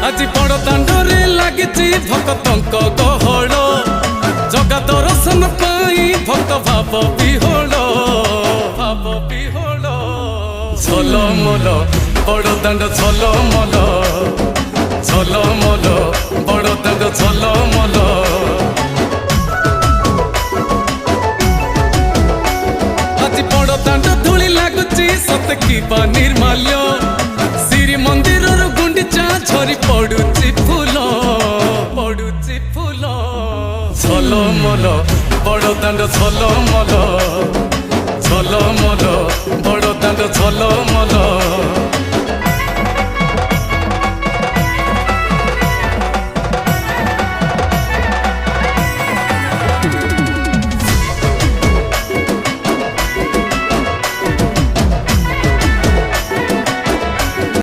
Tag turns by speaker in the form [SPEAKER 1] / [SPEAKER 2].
[SPEAKER 1] आज बड़ दांडरे लागिची भक्तंक गहळ जगा दर्शन पाई भक्त भाव विहोल झलमल बड़ दांड झलमल झलमल बड़ दांड झलमल आज बड़ दांड धूली लागुची सत की निर्माल्य श्री मंदिर गुंडीचा झरी पड़ुची फूल झलमल बड़ दांड झलमल झलमल